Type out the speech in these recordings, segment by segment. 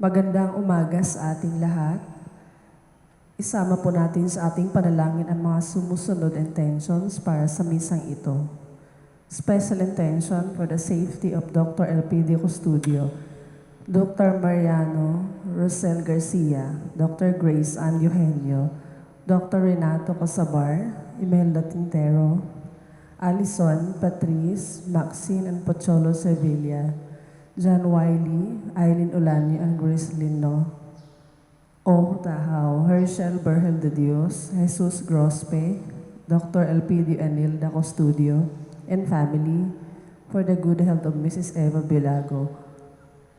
Magandang umaga sa ating lahat. Isama po natin sa ating panalangin ang mga sumusunod intentions para sa misang ito. Special intention for the safety of Dr. Elpidio Custodio, Dr. Mariano Rosel Garcia, Dr. Grace Ann Eugenio, Dr. Renato Casabar, Imelda Tintero, Alison, Patrice, Maxine and Pocholo Sevilla, John Wiley, Eileen Ulanio, and Grace Lino. O. Tahaw, Herschel Berhel de Dios, Jesus Grospe, Dr. Elpidio Anilda Custodio, and family, for the good health of Mrs. Eva Bilago,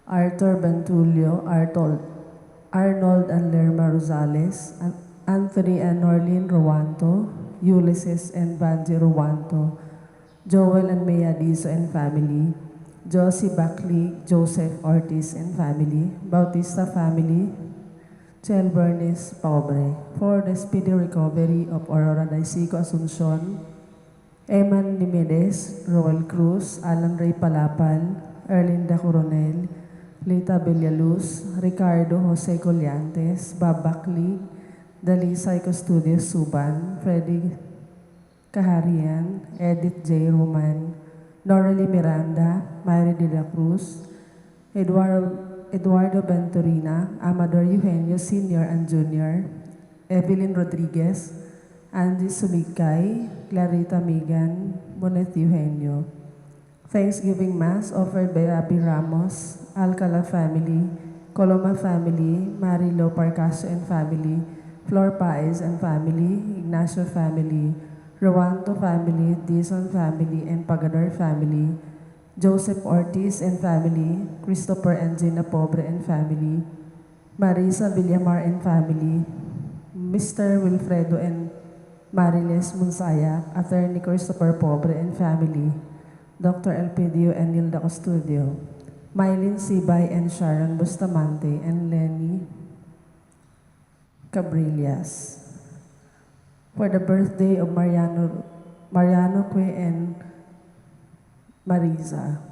Arthur Bentulio, Arnold and Lerma Rosales, Anthony and Norlene Rowanto, Ulysses and Banji Rowanto, Joel and Maya Dizo and family, Josie Buckley, Joseph Ortiz and family, Bautista family, Chel Bernice Pobre, for the speedy recovery of Aurora Daisico Asuncion, Eman Nimedes, Roel Cruz, Alan Ray Palapal, Erlinda Coronel, Lita Villaluz, Ricardo Jose Colliantes, Bob Buckley, Dalisay Custodio Suban, Freddy Kaharian, Edith J. Roman, Noralie Miranda, Mary de la Cruz, Eduardo Venturina, Amador Eugenio Sr. and Jr., Evelyn Rodriguez, Angie Sumikay, Clarita Megan, Monet Eugenio. Thanksgiving Mass offered by Abby Ramos, Alcala family, Coloma family, Marilo Parcaso and family, Flor Paez and family, Ignacio family, Rowanto family, Dizon family, and Pagador family, Joseph Ortiz and family, Christopher and Gina Pobre and family, Marisa Villamar and family, Mr. Wilfredo and Mariles Munsaya, Attorney Christopher Pobre and family, Dr. Elpidio and Nilda Custodio, Mylene Sibay and Sharon Bustamante, and Lenny Cabrillas. For the birthday of Mariano Cue and Marisa.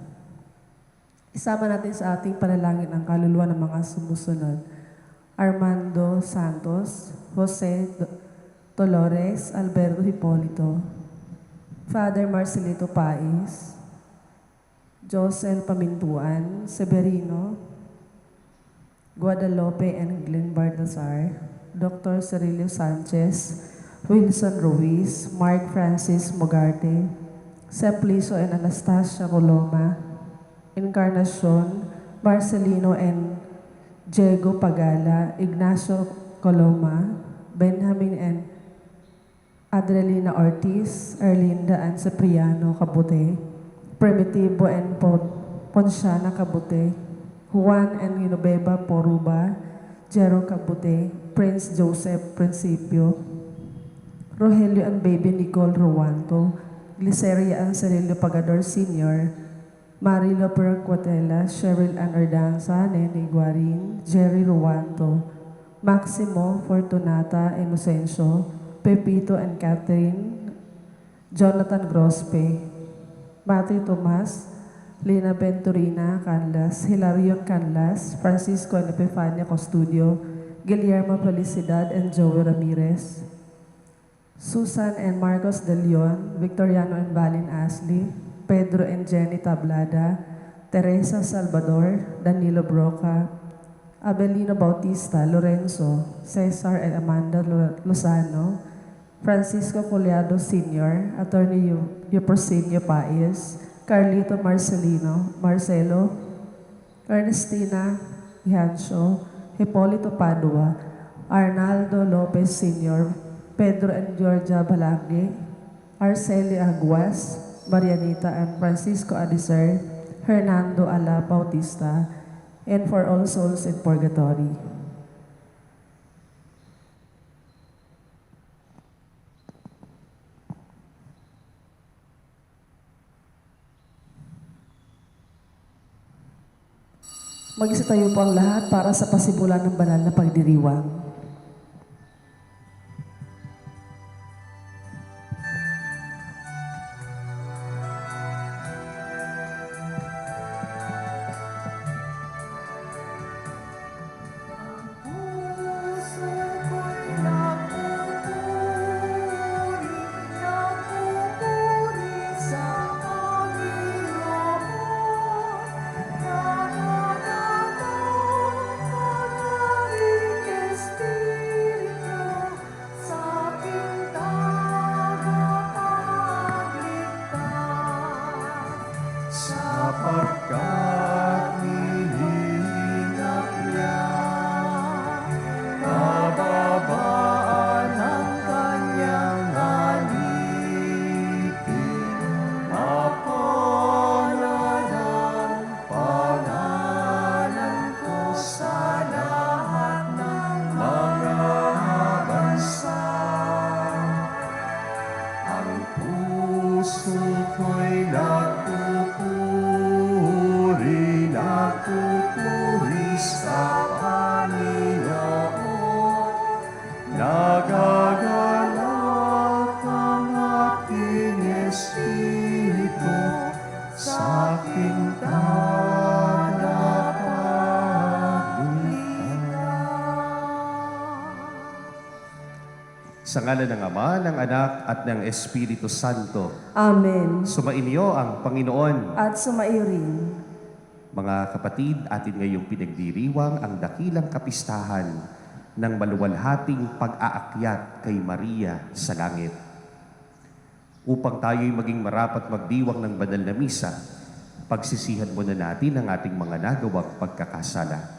Isama natin sa ating panalangin ang kaluluwa ng mga sumusunod. Armando Santos, Jose Dolores, Alberto Hipolito, Father Marcelito Pais, Josel Pamintuan, Severino, Guadalupe and Glenn Baltazar, Dr. Cirilio Sanchez, Wilson Ruiz, Mark Francis Mogarte, Sempliso and Anastasia Coloma, Encarnacion, Marcelino and Diego Pagala, Ignacio Coloma, Benjamin and Adrelina Ortiz, Erlinda and Cipriano Cabute, Primitivo and Ponciana Cabute, Juan and Ginobeba Poruba, Jero Cabute, Prince Joseph Principio, Rogelio and Baby Nicole Rowanto, Gliceria and Cirilio Pagador Sr., Marilo Perquatela, Cheryl Ann Ordanza, Nene Guarin, Jerry Rowanto, Maximo Fortunata Inocencio, Pepito and Catherine, Jonathan Grospe, Matthew Tomas, Lina Venturina Canlas, Hilarion Canlas, Francisco and Epifania Custodio, Guillermo Felicidad and Joey Ramirez, Susan and Marcos De Leon, Victoriano and Valin Ashley, Pedro and Jenny Tablada, Teresa Salvador, Danilo Broca, Abelino Bautista, Lorenzo, Cesar and Amanda Lozano, Francisco Collado Sr., Attorney Euprosinio Paez, Carlito Marcelo, Ernestina Ihancio, Hipolito Padua, Arnaldo Lopez Sr., Pedro and Georgia Balagge, Arceli Aguas, Marianita and Francisco Adiser, Hernando Ala Bautista, and for all souls in purgatory. Mag-isa tayo po ang lahat para sa pasimulan ng banal na pagdiriwang. Sa ngalan ng Ama, ng Anak, at ng Espiritu Santo. Amen. Sumainyo ang Panginoon. At sumaiyo rin. Mga kapatid, atin ngayong pinagdiriwang ang dakilang kapistahan ng maluwalhating pag-aakyat kay Maria sa langit. Upang tayo'y maging marapat magdiwang ng banal na misa, pagsisihan muna natin ang ating mga nagawang pagkakasala.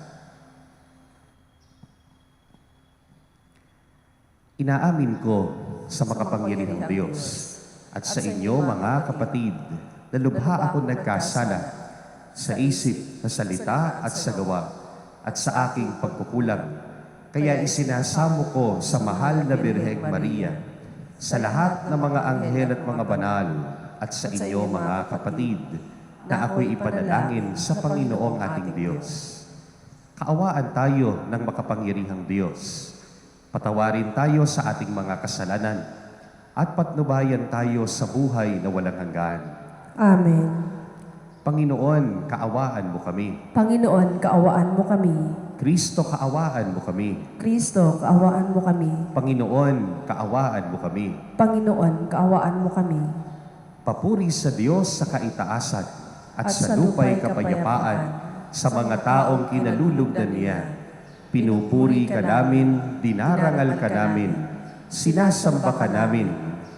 Inaamin ko sa makapangyarihang Diyos at sa inyo mga kapatid na lubha ako nagkasala sa isip, sa salita at sa gawa at sa aking pagkukulang. Kaya isinasamo ko sa mahal na Birheng Maria, sa lahat ng mga anghel at mga banal at sa inyo mga kapatid na ako'y ipanalangin sa Panginoong ating Diyos. Kaawaan tayo ng makapangyarihang Diyos. Patawarin tayo sa ating mga kasalanan at patnubayan tayo sa buhay na walang hanggan. Amen. Panginoon, kaawaan mo kami. Panginoon, kaawaan mo kami. Kristo, kaawaan mo kami. Kristo, kaawaan mo kami. Panginoon, kaawaan mo kami. Panginoon, kaawaan mo kami. Papuri sa Diyos sa kaitaasan at sa lupa'y kapayapaan sa mga taong kinalulugdan niya. Pinupuri ka namin, dinarangal ka namin, sinasamba ka namin,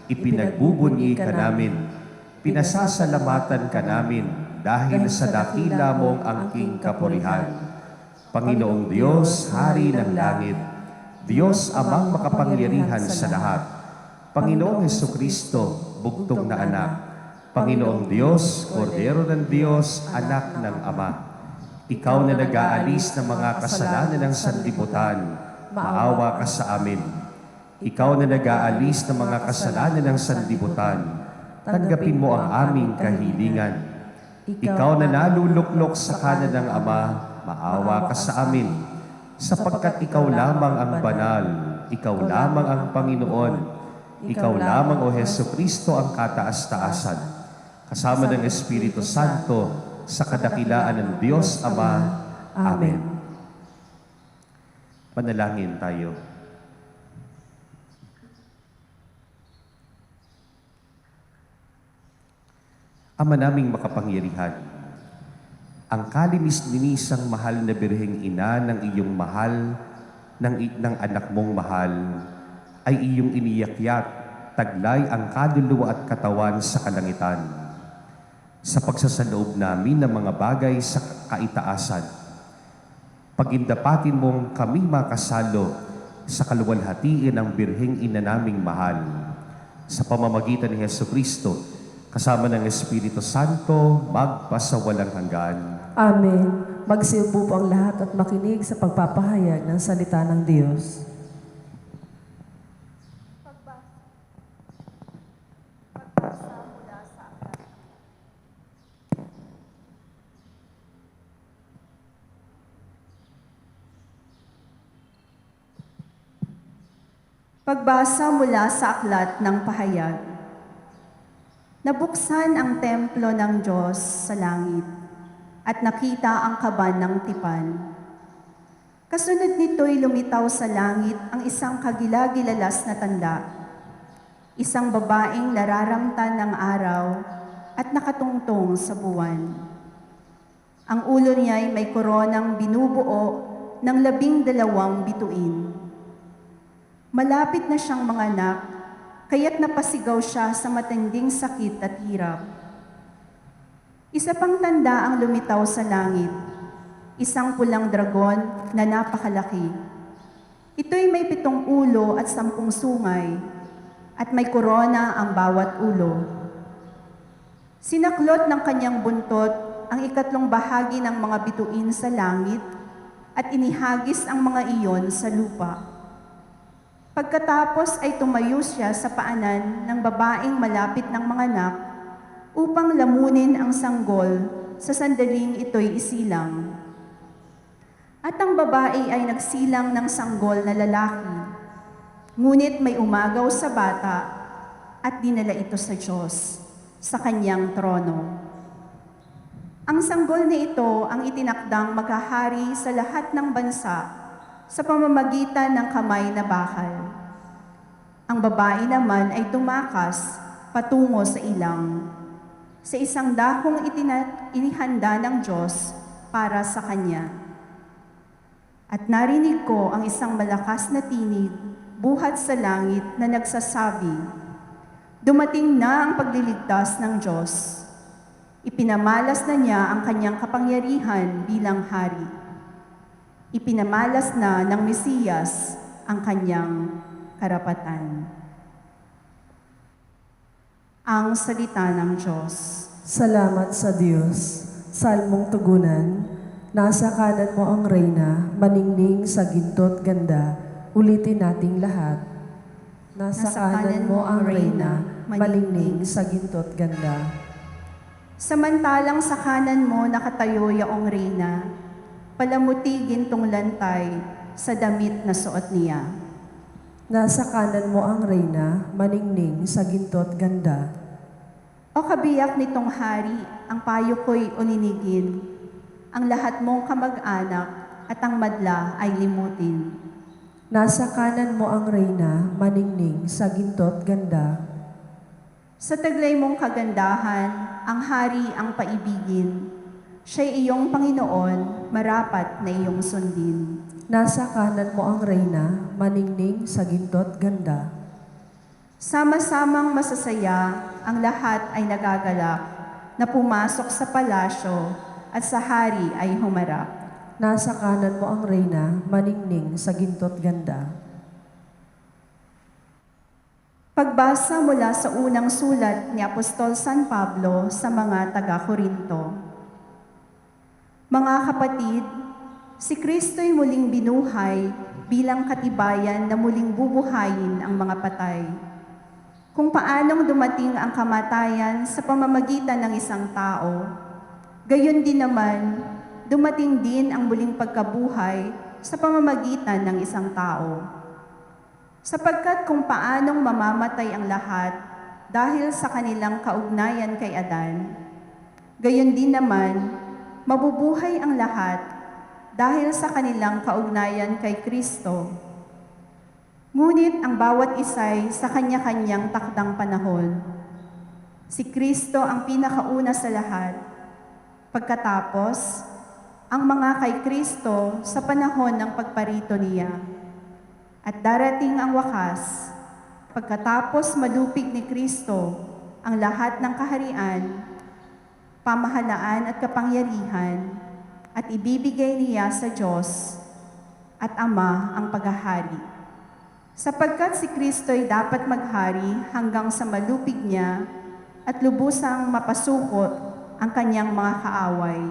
ipinagbubunyi ka namin, pinasasalamatan ka namin dahil sa dakila mong angking kapurihan. Panginoong Diyos, Hari ng langit, Diyos amang makapangyarihan sa lahat, Panginoong Hesukristo, bugtong na anak, Panginoong Diyos, Kordero ng Diyos, anak ng Ama, ikaw na nag-aalis ng mga kasalanan ng sanlibutan, maawa ka sa amin. Ikaw na nag-aalis ng mga kasalanan ng sanlibutan, tanggapin mo ang aming kahilingan. Ikaw na naluluklok sa kanan ng Ama, maawa ka sa amin. Sapagkat ikaw lamang ang banal, ikaw lamang ang Panginoon, ikaw lamang o Hesukristo ang kataas-taasan, kasama ng Espiritu Santo, sa kadakilaan ng Diyos Ama. Amen. Panalangin tayo. Ama naming makapangyarihan, ang kalinis-linisang mahal na Birheng Ina ng iyong mahal, ng anak mong mahal, ay iyong iniyakyat, taglay ang kaluluwa at katawan sa kalangitan. Sa pagsasaloob namin ng mga bagay sa kaitaasan, pagindapatin mong kami makasalo sa kaluwalhatiin ng Birheng Ina naming mahal, sa pamamagitan ni Hesukristo, kasama ng Espiritu Santo, magpasawalang hanggan. Amen. Magsiupo po ang lahat at makinig sa pagpapahayag ng salita ng Diyos. Pagbasa mula sa aklat ng pahayag. Nabuksan ang templo ng Diyos sa langit at nakita ang kaban ng tipan. Kasunod nito'y lumitaw sa langit ang isang kagilagilalas na tanda, isang babaeng nararamtan ng araw at nakatungtong sa buwan. Ang ulo niya'y may koronang binubuo ng 12 bituin. Malapit na siyang manganak, kaya't napasigaw siya sa matinding sakit at hirap. Isa pang tanda ang lumitaw sa langit, isang pulang dragon na napakalaki. Ito'y may 7 ulo at 10 sungay, at may korona ang bawat ulo. Sinaklot ng kanyang buntot ang 3 bahagi ng mga bituin sa langit at inihagis ang mga iyon sa lupa. Pagkatapos ay tumayo siya sa paanan ng babaeng malapit ng manganak upang lamunin ang sanggol sa sandaling ito'y isilang. At ang babae ay nagsilang ng sanggol na lalaki, ngunit may umagaw sa bata at dinala ito sa Diyos, sa kanyang trono. Ang sanggol na ito ang itinakdang maghahari sa lahat ng bansa sa pamamagitan ng kamay na bakal. Ang babae naman ay tumakas patungo sa ilang, sa isang dakong inihanda ng Diyos para sa kanya. At narinig ko ang isang malakas na tinig buhat sa langit na nagsasabi, "Dumating na ang pagliligtas ng Diyos. Ipinamalas na niya ang kanyang kapangyarihan bilang hari. Ipinamalas na ng Mesiyas ang kanyang karapatan." Ang salita ng Diyos. Salamat sa Diyos. Salmong tugunan, nasa kanan mo ang reyna, maningning sa ginto't ganda. Ulitin nating lahat. Nasa kanan mo ang reyna, maningning sa ginto't ganda. Samantalang sa kanan mo nakatayo yaong reyna, palamuti gintong lantay sa damit na suot niya. Nasa kanan mo ang reyna, maningning sa ginto't ganda. O kabiyak nitong hari, ang payo ko'y uninigin, ang lahat mong kamag-anak at ang madla ay limutin. Nasa kanan mo ang reyna, maningning sa ginto't ganda. Sa taglay mong kagandahan, ang hari ang paibigin. Siya'y iyong Panginoon, marapat na iyong sundin. Nasa kanan mo ang reyna, maningning sa ginto't ganda. Sama-samang masasaya, ang lahat ay nagagalak, na pumasok sa palasyo at sa hari ay humarap. Nasa kanan mo ang reyna, maningning sa ginto't ganda. Pagbasa mula sa unang sulat ni Apostol San Pablo sa mga taga-Korinto. Mga kapatid, si Kristo'y muling binuhay bilang katibayan na muling bubuhayin ang mga patay. Kung paanong dumating ang kamatayan sa pamamagitan ng isang tao, gayon din naman, dumating din ang muling pagkabuhay sa pamamagitan ng isang tao. Sapagkat kung paanong mamamatay ang lahat dahil sa kanilang kaugnayan kay Adan, gayon din naman, mabubuhay ang lahat dahil sa kanilang kaugnayan kay Kristo. Ngunit ang bawat isa'y sa kanya-kanyang takdang panahon. Si Kristo ang pinakauna sa lahat. Pagkatapos, ang mga kay Kristo sa panahon ng pagparito niya. At darating ang wakas, pagkatapos malupig ni Kristo ang lahat ng kaharian, pamahalaan at kapangyarihan, at ibibigay niya sa Diyos at Ama ang paghahari. Sapagkat si Kristo'y dapat maghari hanggang sa malupig niya at lubusang mapasukot ang kanyang mga kaaway.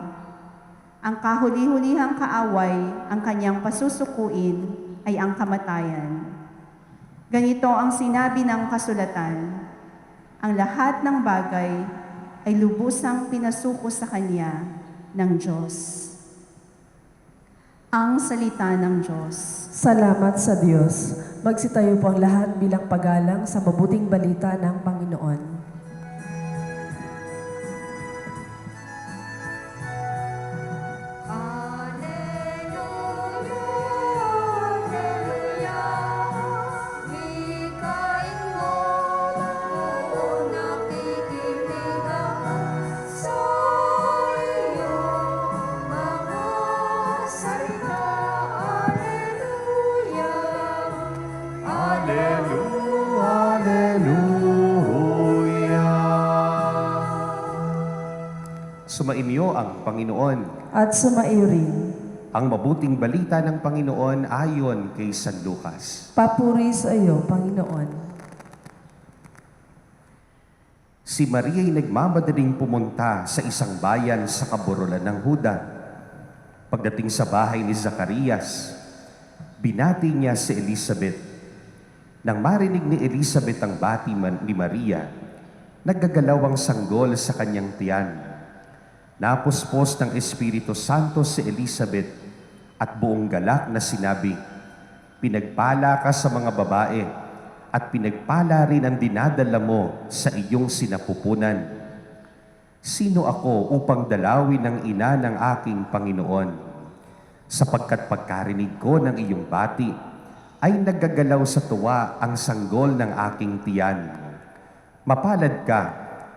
Ang kahuli-hulihang kaaway, ang kanyang pasusukuin, ay ang kamatayan. Ganito ang sinabi ng kasulatan, ang lahat ng bagay ay lubusang pinasuko sa kanya ng Diyos. Ang salita ng Diyos. Salamat sa Diyos. Magsitayo po ang lahat bilang paggalang sa mabuting balita ng Panginoon. Sumainyo ang Panginoon. At sumaiyo rin. Ang mabuting balita ng Panginoon ayon kay San Lucas. Papuri sa iyo, Panginoon. Si Maria'y nagmamadaling pumunta sa isang bayan sa kaburulan ng Huda. Pagdating sa bahay ni Zacarias, binati niya si Elizabeth. Nang marinig ni Elizabeth ang bati ni Maria, naggagalaw ang sanggol sa kanyang tiyan. Napuspos ng Espiritu Santo si Elizabeth at buong galak na sinabi, "Pinagpala ka sa mga babae at pinagpala rin ang dinadala mo sa iyong sinapupunan. Sino ako upang dalawin ng ina ng aking Panginoon? Sapagkat pagkarinig ko ng iyong bati, ay naggagalaw sa tuwa ang sanggol ng aking tiyan. Mapalad ka,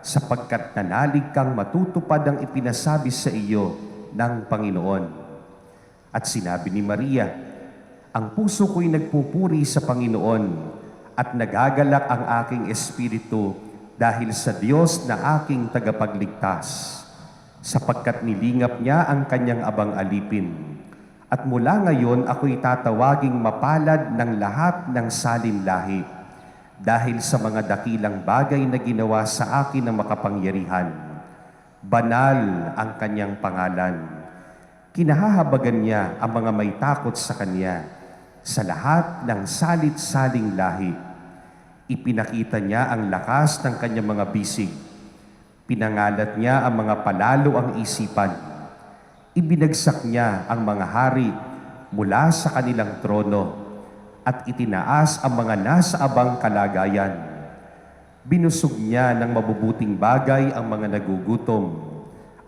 sapagkat nanalig kang matutupad ang ipinasabi sa iyo ng Panginoon. At sinabi ni Maria, ang puso ko'y nagpupuri sa Panginoon at nagagalak ang aking espiritu dahil sa Diyos na aking tagapagligtas, sapagkat nilingap niya ang kanyang abang alipin. At mula ngayon ako'y tatawaging mapalad ng lahat ng salinlahi dahil sa mga dakilang bagay na ginawa sa akin ng makapangyarihan. Banal ang kanyang pangalan. Kinahahabagan niya ang mga may takot sa kanya sa lahat ng salit-saling lahi. Ipinakita niya ang lakas ng kanyang mga bisig. Pinangalat niya ang mga palalo ang isipan. Ibinagsak niya ang mga hari mula sa kanilang trono at itinaas ang mga nasa abang kalagayan. Binusog niya ng mabubuting bagay ang mga nagugutom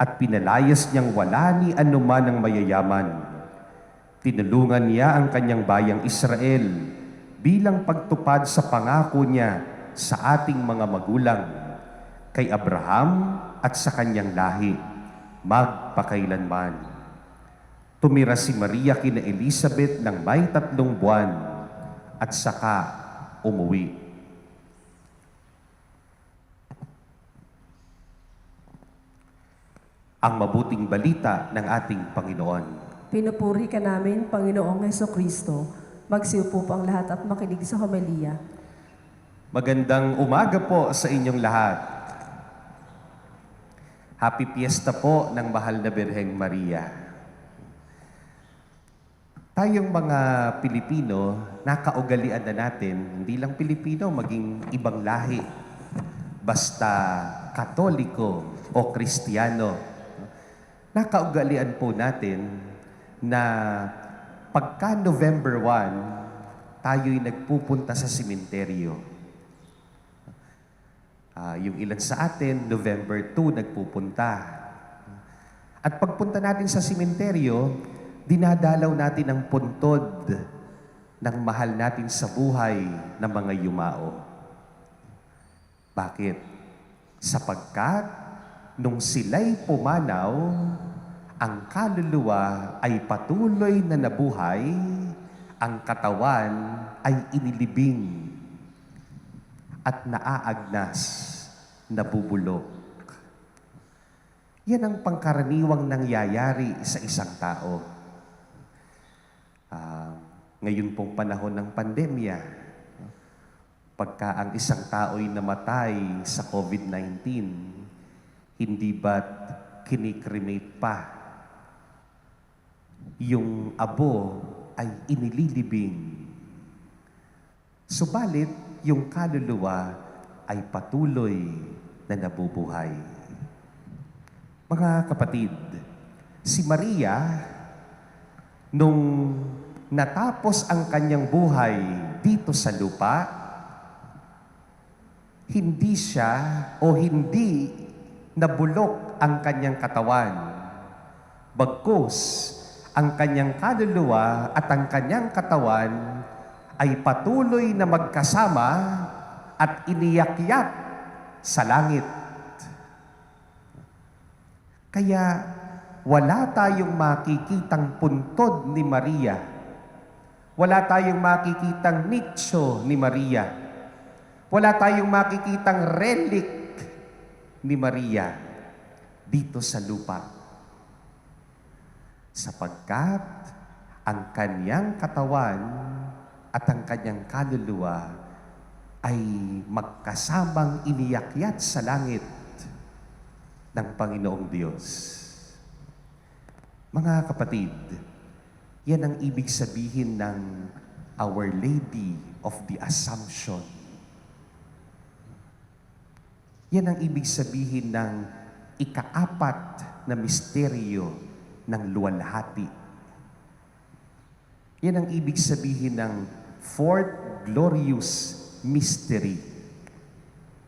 at pinalayas niyang wala ni anuman ang mayayaman. Tinulungan niya ang kanyang bayang Israel bilang pagtupad sa pangako niya sa ating mga magulang, kay Abraham at sa kanyang lahi, magpakailanman. Tumira si Maria kina Elizabeth ng may 3 buwan at saka umuwi. Ang mabuting balita ng ating Panginoon. Pinupuri ka namin, Panginoong Hesukristo. Magsiupo po ang lahat at makinig sa homilia. Magandang umaga po sa inyong lahat. Happy Fiesta po ng mahal na Birheng Maria. Tayong mga Pilipino, nakaugalian na natin, hindi lang Pilipino, maging ibang lahi. Basta Katoliko o Kristiyano. Nakaugalian po natin na pagka November 1, tayo'y nagpupunta sa simenteryo. Yung ilan sa atin, November 2 nagpupunta. At pagpunta natin sa simenteryo, dinadalaw natin ang puntod ng mahal natin sa buhay na mga yumao. Bakit? Sapagkat nung sila'y pumanaw, ang kaluluwa ay patuloy na nabuhay, ang katawan ay inilibing at naaagnas, nabubulok. Yan ang pangkaraniwang nangyayari sa isang tao. Ngayon pong panahon ng pandemya, pagka ang isang tao'y namatay sa COVID-19, hindi ba't kinikremate pa? Yung abo ay inililibing. Subalit, yung kaluluwa ay patuloy na nabubuhay. Mga kapatid, si Maria, nung natapos ang kanyang buhay dito sa lupa, hindi siya o hindi nabulok ang kanyang katawan. Bagkus, ang kanyang kaluluwa at ang kanyang katawan ay patuloy na magkasama at iniyakyat sa langit. Kaya wala tayong makikitang puntod ni Maria. Wala tayong makikitang nicho ni Maria. Wala tayong makikitang relic ni Maria dito sa lupa. Sapagkat ang kanyang katawan at ang kanyang kaluluwa ay magkasamang iniyakyat sa langit ng Panginoong Diyos. Mga kapatid, yan ang ibig sabihin ng Our Lady of the Assumption. Yan ang ibig sabihin ng ika-4 na misteryo ng luwalhati. Yan ang ibig sabihin ng 4th glorious mystery,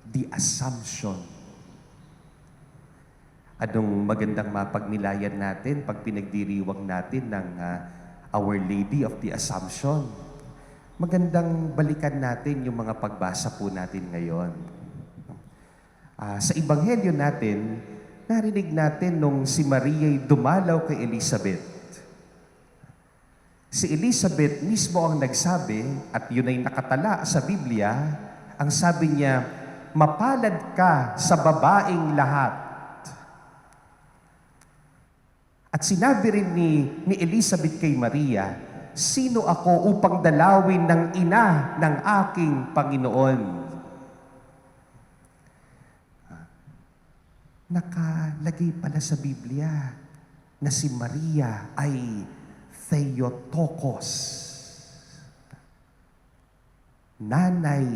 the Assumption. Anong magandang mapagnilayan natin pag pinagdiriwang natin ng Our Lady of the Assumption? magandang balikan natin yung mga pagbasa po natin ngayon. Sa Ebanghelyo natin, narinig natin nung si Maria'y dumalaw kay Elizabeth. Si Elizabeth mismo ang nagsabi, at yun ay nakatala sa Biblia, ang sabi niya, "Mapalad ka sa babaeng lahat." At sinabi rin ni Elizabeth kay Maria, "Sino ako upang dalawin ng ina ng aking Panginoon?" Nakalagay pala sa Biblia na si Maria ay Theotokos, nanay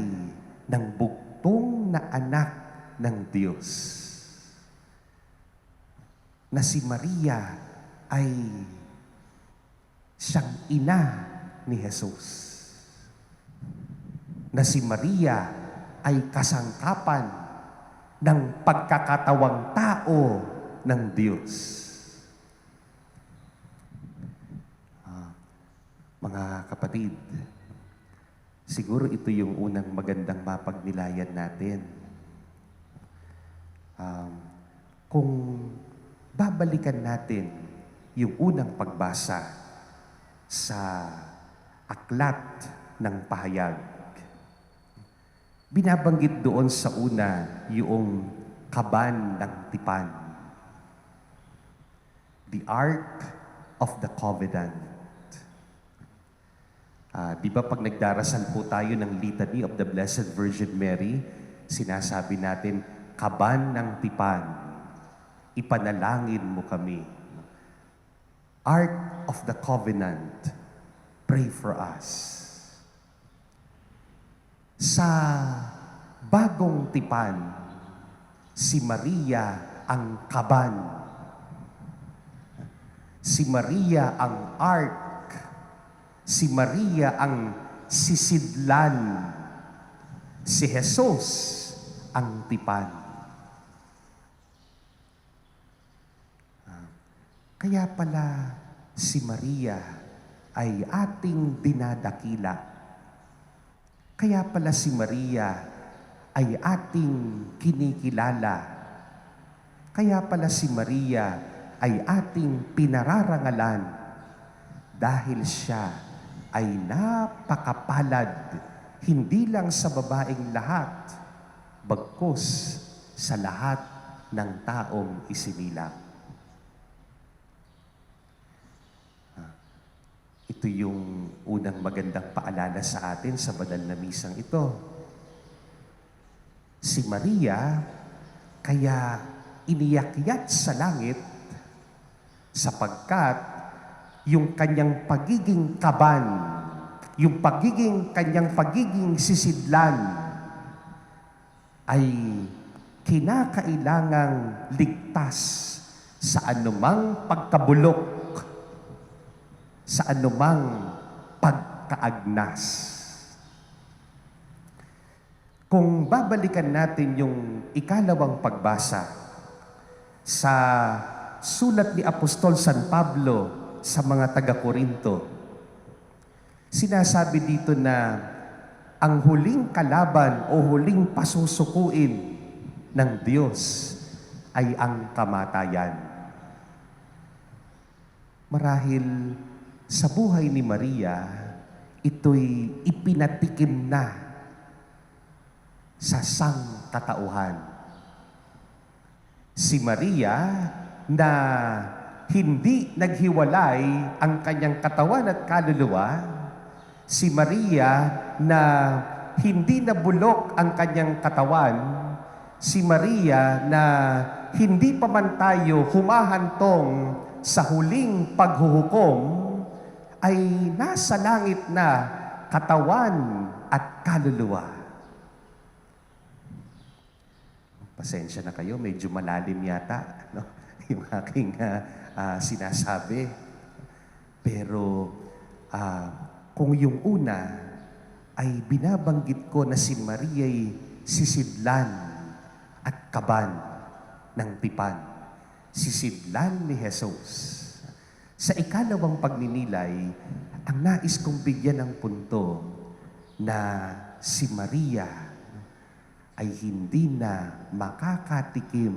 ng bugtong na anak ng Diyos. Na si Maria ay siyang ina ni Jesus. Na si Maria ay kasangkapan ng pagkakatawang tao ng Diyos. Mga kapatid, siguro ito yung unang magandang mapagnilayan natin. Kung babalikan natin yung unang pagbasa sa aklat ng pahayag, binabanggit doon sa una yung kaban ng tipan. The Ark of the Covenant. Di ba pag nagdarasal po tayo ng Litany of the Blessed Virgin Mary, sinasabi natin, "Kaban ng tipan, ipanalangin mo kami." Ark of the Covenant, pray for us. Sa bagong tipan, si Maria ang kaban. Si Maria ang ark. Si Maria ang sisidlan. Si Jesus ang tipan. Kaya pala si Maria ay ating dinadakila. Kaya pala si Maria ay ating kinikilala. Kaya pala si Maria ay ating pinararangalan dahil siya ay napakapalad, hindi lang sa babaeng lahat, bagkus sa lahat ng taong isinilang. Ito yung unang magandang paalala sa atin sa banal na misang ito. Si Maria, kaya iniyakyat sa langit sapagkat yung kanyang pagiging kaban, yung kanyang pagiging sisidlan ay kinakailangang ligtas sa anumang pagkabulok, sa anumang pagkaagnas. Kung babalikan natin yung ikalawang pagbasa sa sulat ni Apostol San Pablo sa mga taga-Korinto, sinasabi dito na ang huling kalaban o huling pasusukuin ng Diyos ay ang kamatayan. Marahil sa buhay ni Maria, ito'y ipinatikim na sa sangkatauhan. Si Maria na hindi naghiwalay ang kanyang katawan at kaluluwa, si Maria na hindi nabulok ang kanyang katawan, si Maria na hindi pa man tayo humahantong sa huling paghuhukom, ay nasa langit na katawan at kaluluwa. Pasensya na kayo, medyo malalim yata, no? Yung aking sinasabi. Pero kung yung una ay binabanggit ko na si Maria'y sisidlan at kaban ng tipan. Sisidlan ni Jesus. Sa ikalawang pagninilay, ang nais kong bigyan ng punto na si Maria ay hindi na makakatikim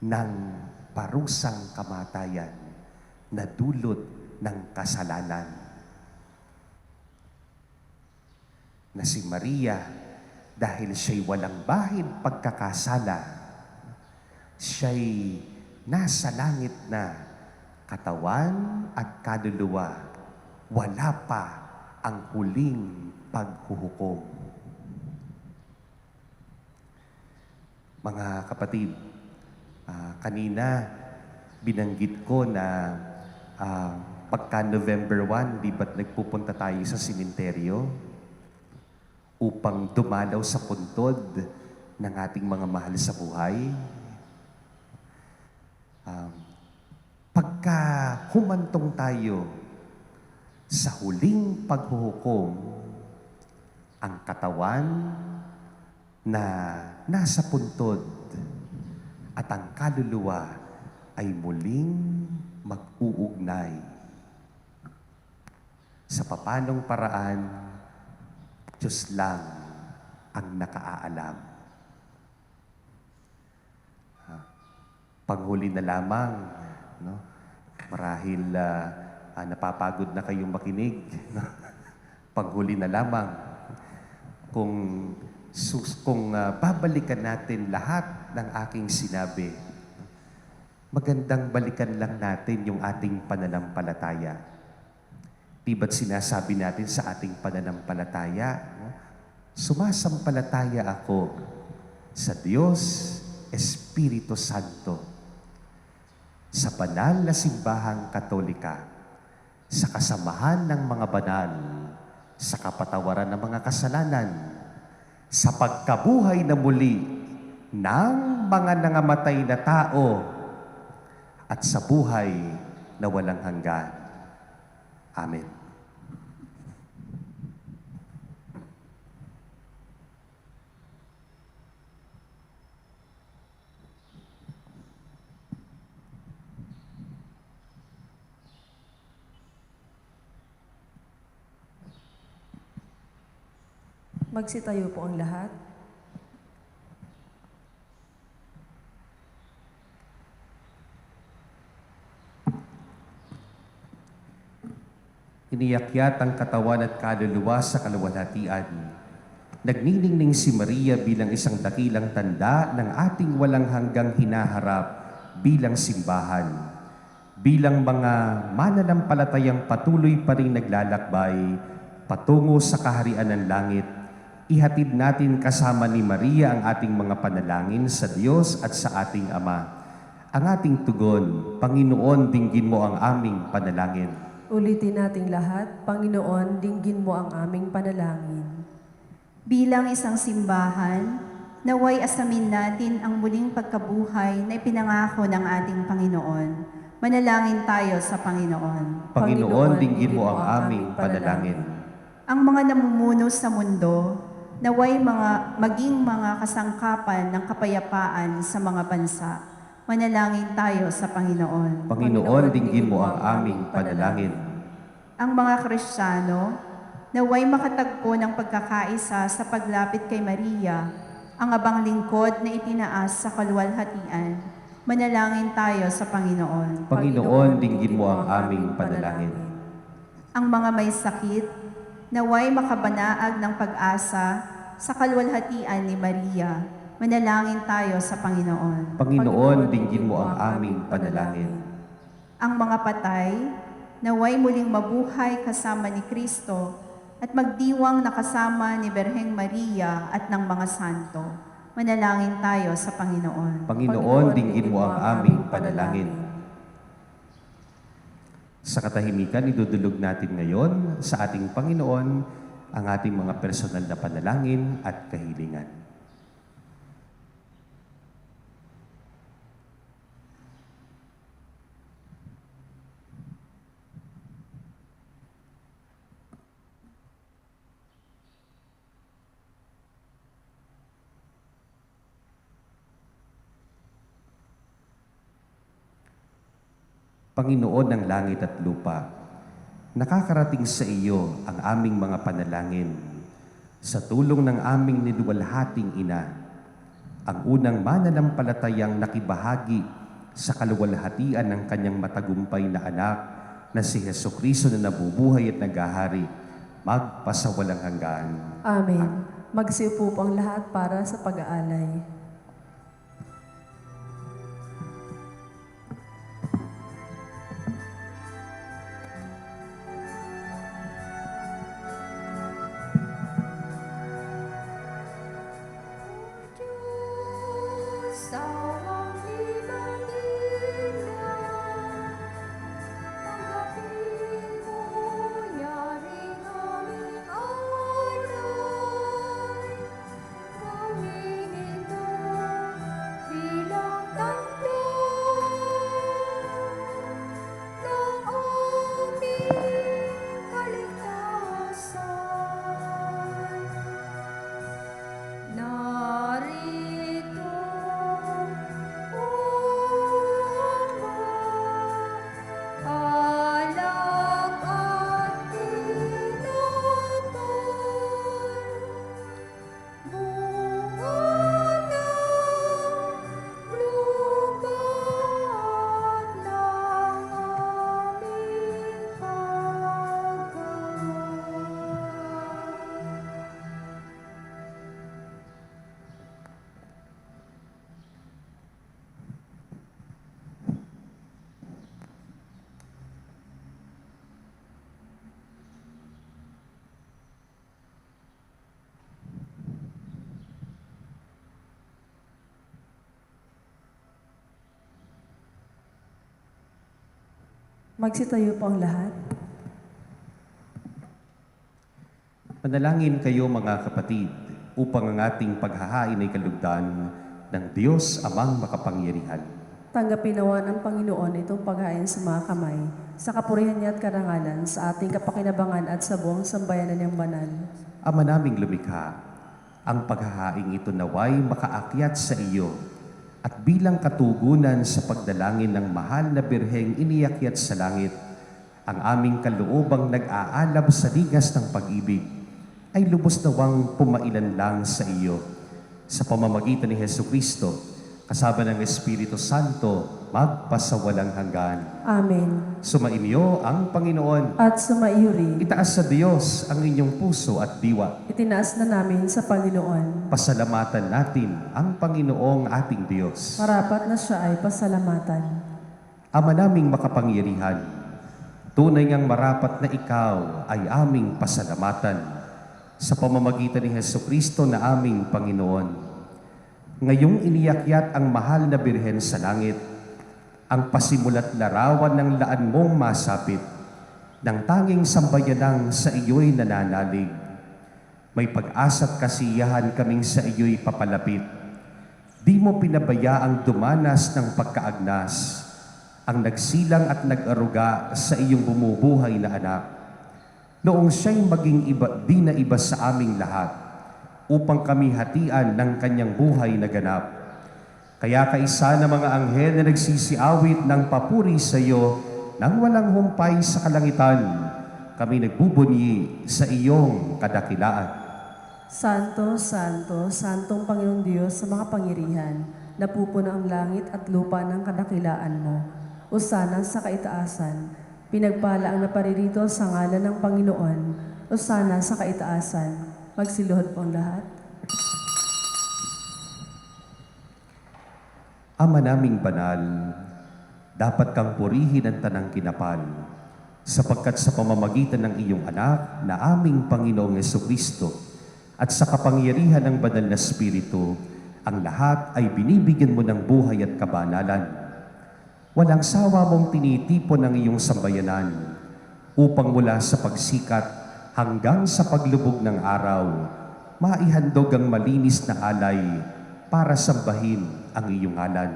ng parusang kamatayan na dulot ng kasalanan. Na si Maria, dahil siya'y walang bahid pagkakasala, siya'y nasa langit na katawan at kaluluwa, wala pa ang huling paghuhukom. Mga kapatid, kanina binanggit ko na pagka November 1, di ba't nagpupunta tayo sa simenteryo upang dumalaw sa puntod ng ating mga mahal sa buhay? Pagka humantong tayo sa huling paghuhukom, ang katawan na nasa puntod at ang kaluluwa ay muling mag-uugnay. Sa papanong paraan, Diyos lang ang nakaalam. Panghuli na lamang, no? Marahil napapagod na kayong makinig. No? Panghuli na lamang, kung babalikan natin lahat ng aking sinabi, magandang balikan lang natin yung ating pananampalataya. Di ba't sinasabi natin sa ating pananampalataya, no? Sumasampalataya ako sa Diyos, Espiritu Santo, sa banal na simbahang Katolika, sa kasamahan ng mga banal, sa kapatawaran ng mga kasalanan, sa pagkabuhay na muli ng mga nangamatay na tao, at sa buhay na walang hanggan. Amen. Magsitayo po ang lahat. Iniyakyat ang katawan at kaluluwa sa kaluwalhatian. Nagniningning si Maria bilang isang dakilang tanda ng ating walang hanggang hinaharap bilang simbahan. Bilang mga mananampalatayang patuloy pa rin naglalakbay patungo sa kaharian ng langit, ihatid natin kasama ni Maria ang ating mga panalangin sa Diyos at sa ating Ama. Ang ating tugon, Panginoon, dinggin mo ang aming panalangin. Ulitin nating lahat, Panginoon, dinggin mo ang aming panalangin. Bilang isang simbahan, naway asamin natin ang muling pagkabuhay na ipinangako ng ating Panginoon. Manalangin tayo sa Panginoon. Panginoon, dinggin mo ang aming panalangin. Ang mga namumuno sa mundo, naway maging mga kasangkapan ng kapayapaan sa mga bansa. Manalangin tayo sa Panginoon. Panginoon, dinggin mo ang aming panalangin. Ang mga Kristiyano, naway makatagpo ng pagkakaisa sa paglapit kay Maria, ang abang lingkod na itinaas sa kaluwalhatian. Manalangin tayo sa Panginoon. Panginoon, dinggin mo ang aming panalangin. Ang mga may sakit, naway makabanaag ng pag-asa sa kaluwalhatian ni Maria. Manalangin tayo sa Panginoon. Panginoon, dinggin mo ang aming panalangin. Ang mga patay, naway muling mabuhay kasama ni Kristo at magdiwang na kasama ni Berheng Maria at ng mga santo. Manalangin tayo sa Panginoon. Panginoon, dinggin mo ang aming panalangin. Sa katahimikan, idudulog natin ngayon sa ating Panginoon ang ating mga personal na panalangin at kahilingan. Panginoon ng langit at lupa, nakakarating sa iyo ang aming mga panalangin sa tulong ng aming niluwalhating ina, ang unang mananampalatayang nakibahagi sa kaluwalhatian ng kanyang matagumpay na anak na si Hesukristo na nabubuhay at naghahari, magpasawalang hanggan. Amen. Magsiupo po ang lahat para sa pag-aalay. Magsitayo po ang lahat. Panalangin kayo mga kapatid, upang ang ating paghahain ay kalugdan ng Diyos Amang makapangyarihan. Tanggapin nawa ng Panginoon itong paghain sa mga kamay, sa kapurihan niya at karangalan, sa ating kapakinabangan at sa buong sambayanan niyang banal. Ama naming lumikha, ang paghahaing ito naway makaakyat sa iyo at bilang katugunan sa pagdalangin ng mahal na birheng iniakyat sa langit, ang aming kaloobang nag-aalab sa ligas ng pag-ibig ay lubos nawang pumailan lang sa iyo. Sa pamamagitan ni Hesukristo, kasama ng Espiritu Santo, magpasawalang hanggan. Amen. Sumainyo ang Panginoon. At sumaiyo rin, Itaas sa Diyos ang inyong puso at diwa. itinaas na namin sa Panginoon. Pasalamatan natin ang Panginoong ating Diyos. Marapat na siya ay pasalamatan. Ama naming makapangyarihan, tunay ngang marapat na ikaw ay aming pasalamatan sa pamamagitan ni Hesukristo na aming Panginoon. Ngayong iniyakyat ang mahal na birhen sa langit, ang pasimulat larawan ng laan mong masapit, ng tanging sambayanang sa iyo'y nananalig. May pag-asa't kasiyahan kaming sa iyo'y papalapit. Di mo pinabayaang dumanas ng pagkaagnas, ang nagsilang at nag-aruga sa iyong bumubuhay na anak. Noong siya'y maging iba, di na iba sa aming lahat, upang kami hatian ng kanyang buhay na ganap. Kaya kaisa na mga anghel na nagsisiawit ng papuri sa iyo nang walang humpay sa kalangitan, kami nagbubunyi sa iyong kadakilaan. Santo, Santo, Santong Panginoong Diyos sa mga pangyarihan, napupuno ang langit at lupa ng kadakilaan mo. Usana sa kaitaasan, pinagpala ang naparirito sa ngalan ng Panginoon. Usana sa kaitaasan. Magsiluhod po ang lahat. Ama naming banal, dapat kang purihin ang tanang kinapal, sapagkat sa pamamagitan ng iyong anak na aming Panginoong Hesukristo at sa kapangyarihan ng banal na Espiritu, ang lahat ay binibigyan mo ng buhay at kabanalan. Walang sawa mong tinitipon ang iyong sambayanan upang mula sa pagsikat hanggang sa paglubog ng araw, maihandog ang malinis na alay para sambahin ang iyong ngalan.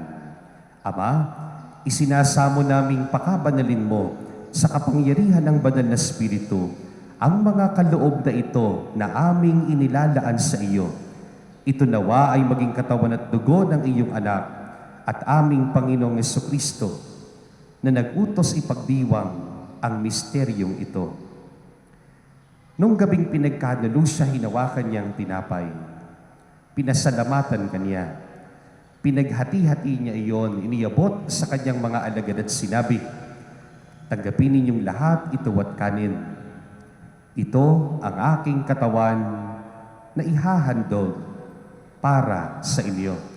Ama, isinasamo naming pakabanalin mo sa kapangyarihan ng banal na Espiritu ang mga kaloob na ito na aming inilalaan sa iyo. Ito nawa ay maging katawan at dugo ng iyong anak at aming Panginoong Hesukristo na nag-utos ipagdiwang ang misteryong ito. Nung gabing pinagkanulo siya, hinawakan niyang tinapay. Pinasalamatan kaniya. Pinaghati-hati niya iyon, iniabot sa kanyang mga alagad at sinabi, "Tanggapin ninyong lahat ito at kanin. Ito ang aking katawan na ihahandog para sa inyo."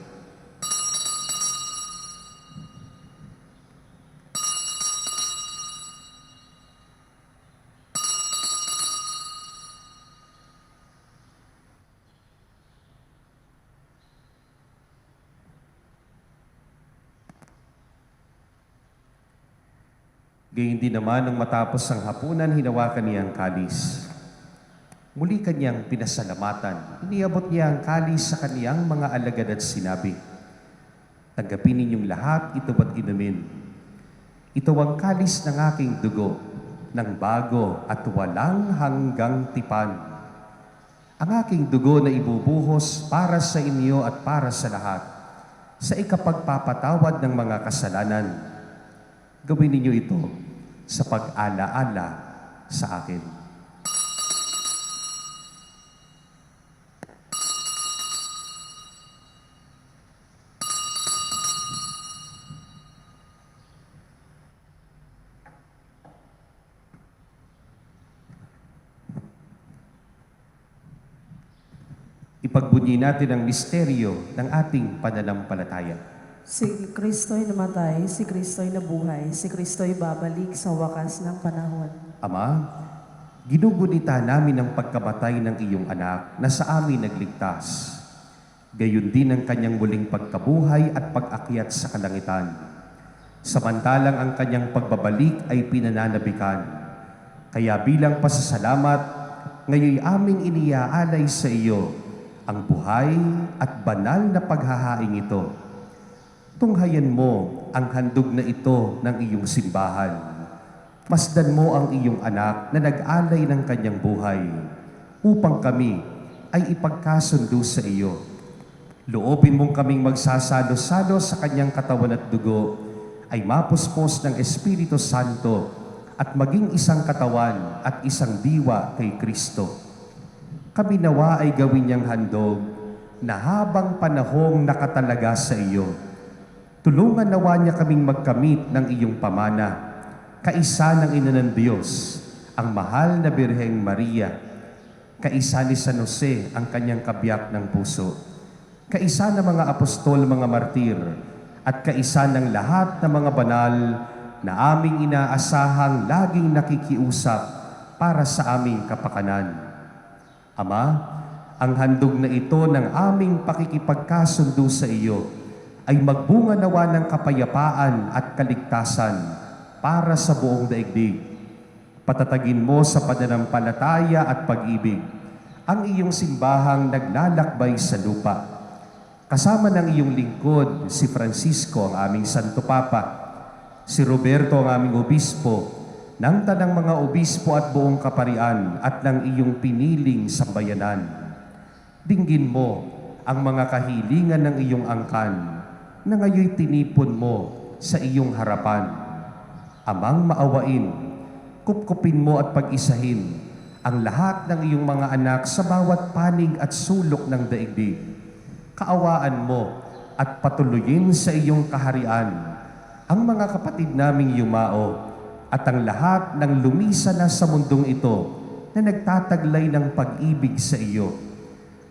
Gayun din naman nung matapos ang hapunan, hinawakan niya ang kalis. Muli kanyang pinasalamatan. Iniabot niya ang kalis sa kaniyang mga alagad at sinabi, "Tanggapin ninyong lahat ito at inumin. Ito ang kalis ng aking dugo, ng bago at walang hanggang tipan. Ang aking dugo na ibubuhos para sa inyo at para sa lahat, sa ikapagpapatawad ng mga kasalanan. Gawin ninyo ito sa pag-alaala sa akin." Ipagbunyi natin ang misteryo ng ating pananampalataya. Si Kristo'y namatay, si Kristo'y nabuhay, si Kristo'y babalik sa wakas ng panahon. Ama, ginugunita namin ang pagkamatay ng iyong anak na sa amin nagligtas. Gayon din ang kanyang muling pagkabuhay at pag-akyat sa kalangitan. Samantalang ang kanyang pagbabalik ay pinananabikan. Kaya bilang pasasalamat, ngayon aming iniaalay sa iyo ang buhay at banal na paghahaing ito. Tunghayan mo ang handog na ito ng iyong simbahan. Masdan mo ang iyong anak na nag-alay ng kanyang buhay upang kami ay ipagkasundo sa iyo. Loobin mong kaming magsasalo-salo sa kanyang katawan at dugo ay mapuspos ng Espiritu Santo at maging isang katawan at isang diwa kay Kristo. Kami nawa ay gawin niyang handog na habang panahong nakatalaga sa iyo. Tulungan nawa niya kaming magkamit ng iyong pamana, kaisa ng Ina ng Diyos, ang mahal na Birheng Maria, kaisa ni San Jose, ang kanyang kabiyak ng puso, kaisa ng mga apostol, mga martir, at kaisa ng lahat ng mga banal na aming inaasahang laging nakikiusap para sa aming kapakanan. Ama, ang handog na ito ng aming pakikipagkasundo sa iyo ay magbunga nawa ng kapayapaan at kaligtasan para sa buong daigdig. Patatagin mo sa pananampalataya at pag-ibig ang iyong simbahang naglalakbay sa lupa. Kasama ng iyong lingkod, si Francisco, ang aming Santo Papa, si Roberto, ang aming obispo, ng tanang mga obispo at buong kaparian at ng iyong piniling sambayanan. Dinggin mo ang mga kahilingan ng iyong angkan na ngayoy tinipon mo sa iyong harapan. Amang maawain, kupkupin mo at pag-isahin ang lahat ng iyong mga anak sa bawat panig at sulok ng daigdig. Kaawaan mo at patuloyin sa iyong kaharian ang mga kapatid naming yumao at ang lahat ng lumisa na sa mundong ito na nagtataglay ng pag-ibig sa iyo.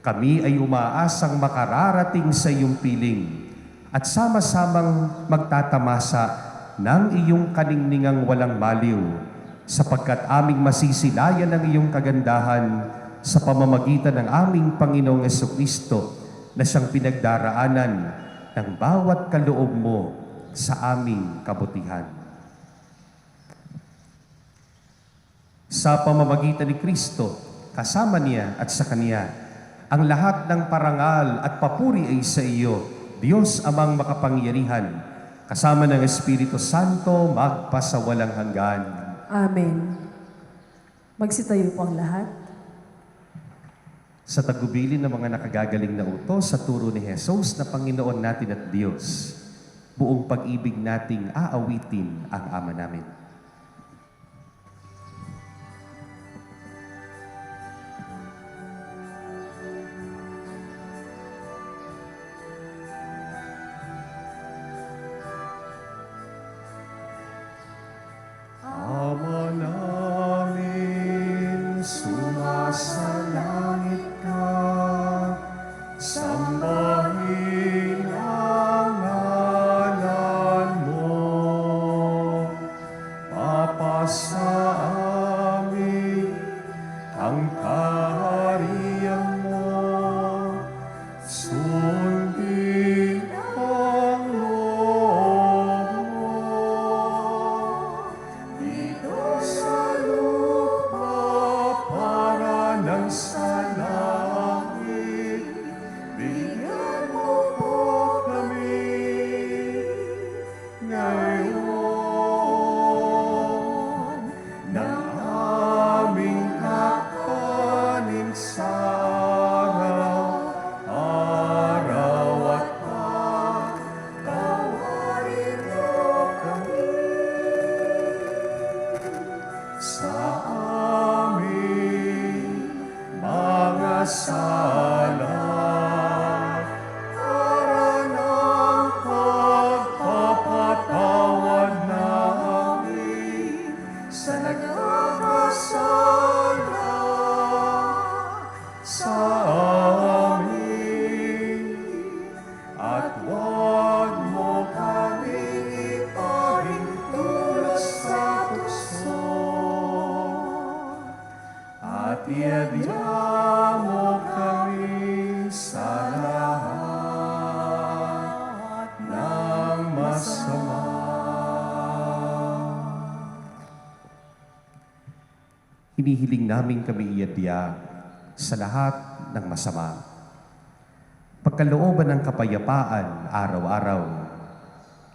Kami ay umaasang makararating sa iyong piling at sama-samang magtatamasa ng iyong kaningningang walang maliw, sapagkat aming masisilayan ang iyong kagandahan sa pamamagitan ng aming Panginoong Jesucristo na siyang pinagdaraanan ng bawat kaloob mo sa aming kabutihan. Sa pamamagitan ni Kristo, kasama niya at sa Kanya, ang lahat ng parangal at papuri ay sa iyo, Diyos Amang makapangyarihan, kasama ng Espiritu Santo, magpasawalang hanggan. Amen. Magsitayo po ang lahat. Sa tagubilin ng mga nakagagaling na utos sa turo ni Jesus na Panginoon natin at Diyos, buong pag-ibig nating aawitin ang Ama namin. Sambahin ang ngalan mo, papasa amin ang kaharian mo, sundin ang loob mo, dito sa lupa para ng sa langit. Bigyan mo po kami ngayon ng aming kakanin sa araw-araw at pagtawarin mo kami sa aming mga sala. Para ng pagpapatawad namin sa nagkakasala sa amin. At huwag mo kaming ipahintulot sa tukso, at iadya mo kami sa lahat ng masama. Hinihiling namin kami iadya sa lahat ng masama. Pagkalooban ng kapayapaan araw-araw,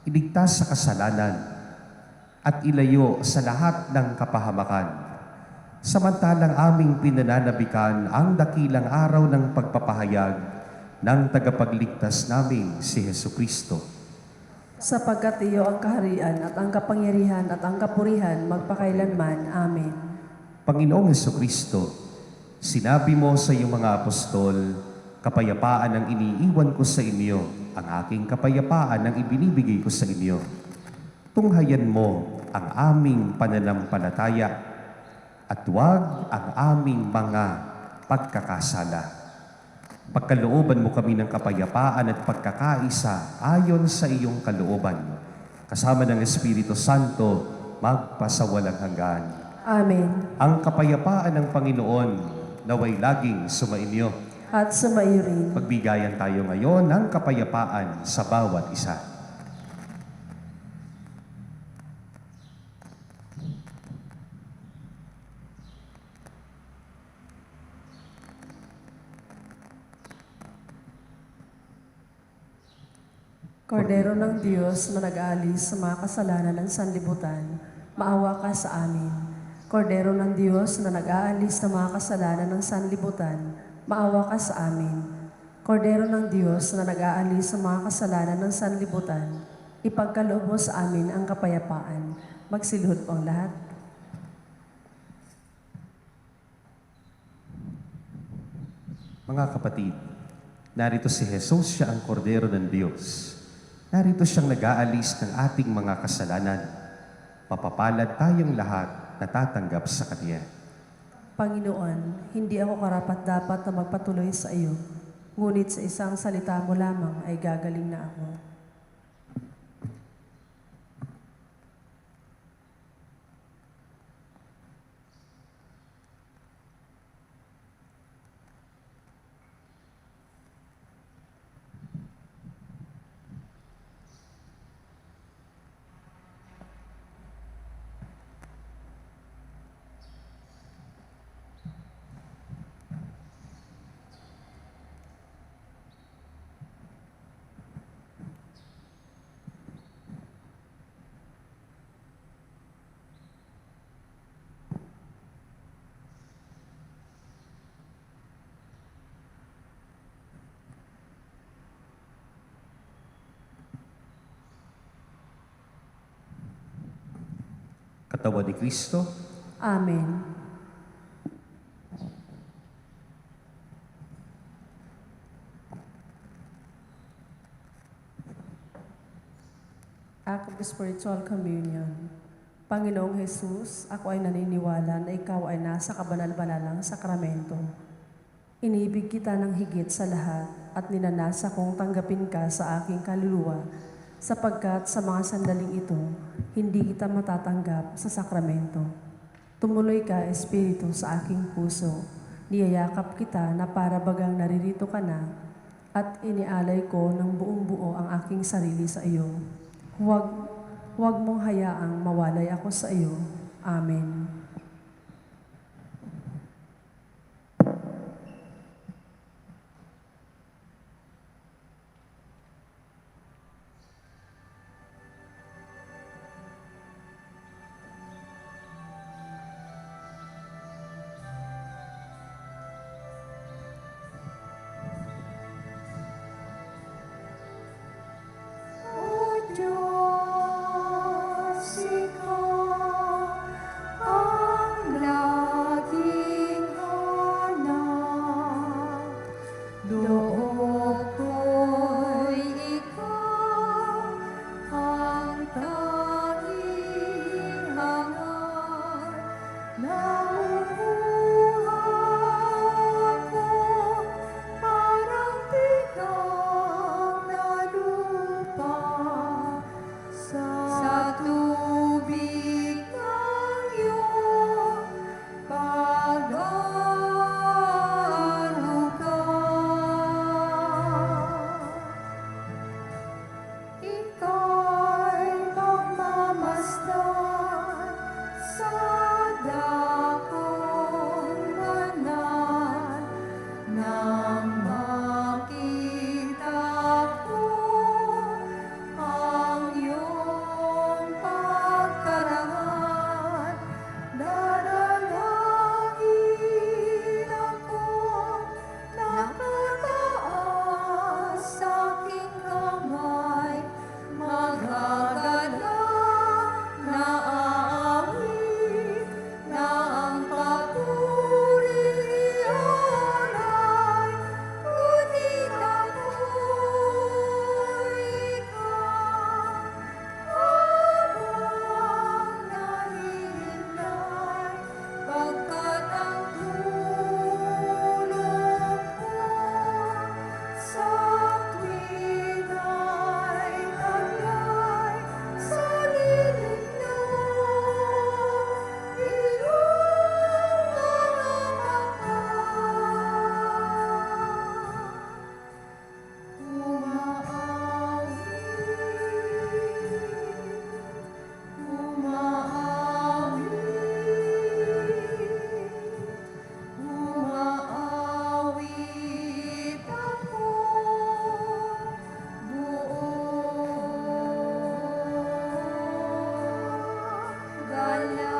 iligtas sa kasalanan at ilayo sa lahat ng kapahamakan. Samantalang aming pinananabikan ang dakilang araw ng pagpapahayag ng tagapagligtas namin si Jesucristo. Sapagkat iyo ang kaharian at ang kapangyarihan at ang kapurihan magpakailanman. Amen. Panginoong Jesucristo, sinabi mo sa iyong mga apostol, kapayapaan ang iniiwan ko sa inyo, ang aking kapayapaan ang ibinibigay ko sa inyo. Tunghayan mo ang aming pananampalataya at huwag ang aming mga pagkakasala. Pagkalooban mo kami ng kapayapaan at pagkakaisa ayon sa iyong kalooban, kasama ng Espiritu Santo, magpasawalang hanggan. Amen. Ang kapayapaan ng Panginoon naway laging sumainyo. At sumaiyo rin. Pagbigayan tayo ngayon ng kapayapaan sa bawat isa. Kordero ng Diyos na nag-aalis sa mga kasalanan ng sanlibutan, maawa ka sa amin. Kordero ng Diyos na nag-aalis sa mga kasalanan ng sanlibutan, maawa ka sa amin. Kordero ng Diyos na nag-aalis sa mga kasalanan ng sanlibutan, ipagkaloob mo sa amin ang kapayapaan. Magsilhod po ang lahat. Mga kapatid, narito si Jesus, siya ang kordero ng Diyos. Narito siyang nag-aalis ng ating mga kasalanan. Mapapalad tayong lahat na tatanggap sa Kanya. Panginoon, hindi ako karapat-dapat na magpatuloy sa iyo, ngunit sa isang salita mo lamang ay gagaling na ako. Katawan ni Kristo, Amen. Act of Spiritual Communion. Panginoong Jesus, ako ay naniniwala na ikaw ay nasa kabanal-banalang sakramento. Inibig kita ng higit sa lahat at ninanasa kong tanggapin ka sa aking kaluluwa, sapagkat sa mga sandaling ito, hindi kita matatanggap sa sakramento. Tumuloy ka, Espiritu, sa aking puso. Niyayakap kita na para bagang naririto ka na at inialay ko ng buong buo ang aking sarili sa iyo. Huwag mong hayaang mawalay ako sa iyo. Amen. O Diyos, Ikaw ang laging hanap. Loob ko'y Ikaw ang tanging hangat. Namubuhay ako parang bigang na lupa sa tubig ng iyong pag-aaruga. Ika'y magmamasdan sa dakong banal nang makita ko ang iyong pagkarangan. Daralangin ako, nakataas sa aking kamay, maghaganap na aawit na ang papurihan ay ngunit ako'y ikaw habang nahihintay, pagkat ang tulog ko sa tuwin ay taglay sa lilim ng iyong mga mata. Umaawit ako buong galang.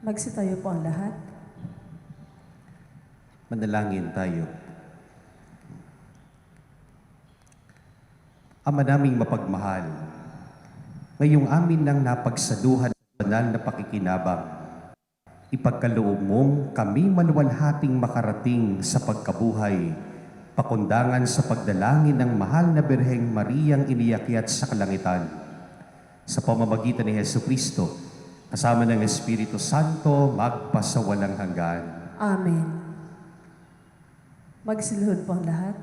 Magsitayo po ang lahat. Manalangin tayo. Ama naming mapagmahal, ngayong amin nang napagsaluhan ng banal na pakikinabang, ipagkaloob mong kami maluwalhating makarating sa pagkabuhay, pakundangan sa pagdalangin ng mahal na Birheng Mariang iniakyat sa kalangitan. Sa pamamagitan ni Jesucristo, kasama ng Espiritu Santo, magpasawalang hanggan. Amen. Magsiluhod po ang lahat.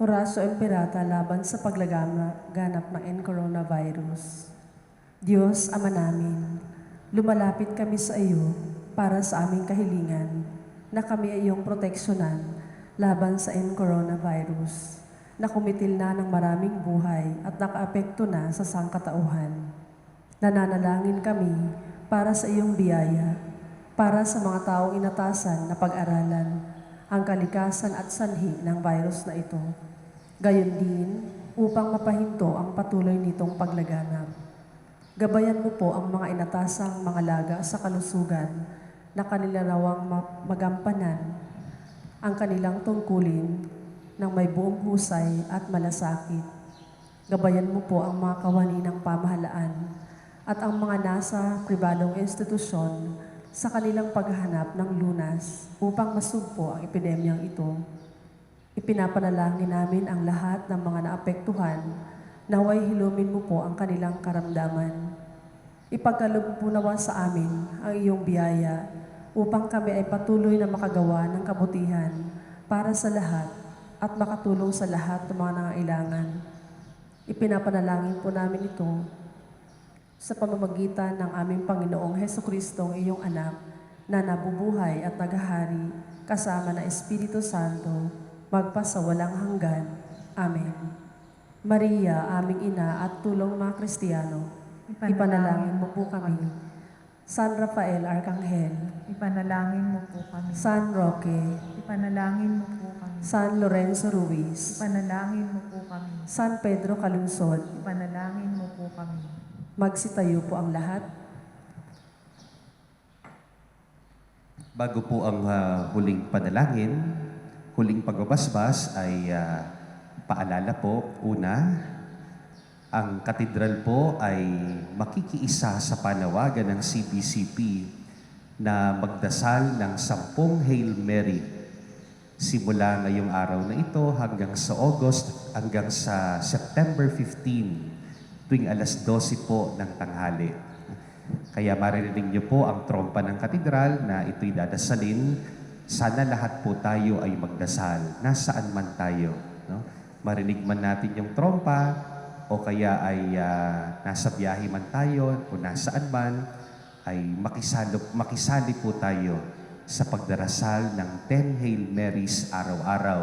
Oraso Imperata laban sa paglaganap ng coronavirus. Diyos, Ama namin, lumalapit kami sa iyo para sa aming kahilingan na kami ay iyong proteksyonan laban sa coronavirus na kumitil na ng maraming buhay at nakaapekto na sa sangkatauhan. Nananalangin kami para sa iyong biyaya, para sa mga taong inatasan na pag-aralan ang kalikasan at sanhi ng virus na ito. Gayon din upang mapahinto ang patuloy nitong paglaganap. Gabayan mo po ang mga inatasang mga laga sa kalusugan na kanila rawang magampanan ang kanilang tungkulin ng may buong husay at malasakit. Gabayan mo po ang mga kawani ng pamahalaan at ang mga nasa pribadong institusyon sa kanilang paghahanap ng lunas upang masugpo ang epidemyang ito. Ipinapanalangin namin ang lahat ng mga naapektuhan, naway hilumin mo po ang kanilang karamdaman. Ipagkaloob po nawa sa amin ang iyong biyaya upang kami ay patuloy na makagawa ng kabutihan para sa lahat at makatulong sa lahat ng mga nangailangan. Ipinapanalangin po namin ito sa pamamagitan ng aming Panginoong Hesukristo, ang iyong anak, na nabubuhay at naghahari kasama ng Espiritu Santo, magpasawalang hanggan. Amen. Maria, aming ina at tulong mga Kristiyano, ipanalangin mo po kami. San Rafael Arcangel, Ipanalangin mo po kami. San Roque, Ipanalangin mo po kami. San Lorenzo Ruiz, Ipanalangin mo po kami. San Pedro Calungsod, Ipanalangin mo po kami. magsitayo po ang lahat. Bago po ang huling panalangin, huling pagbabasbas ay paalala po, una, ang katedral po ay makikiisa sa panawagan ng CBCP na magdasal ng 10 Hail Mary simula ngayong araw na ito hanggang sa August, hanggang sa September 15 tuwing alas 12 po ng tanghali. Kaya maririnig niyo po ang trompa ng katedral na ito'y dadasalin. Sana lahat po tayo ay magdasal, nasaan man tayo. No? Marinig man natin yung trompa, o kaya ay nasa biyahe man tayo, o nasaan man, ay makisali po tayo sa pagdarasal ng 10 Hail Marys araw-araw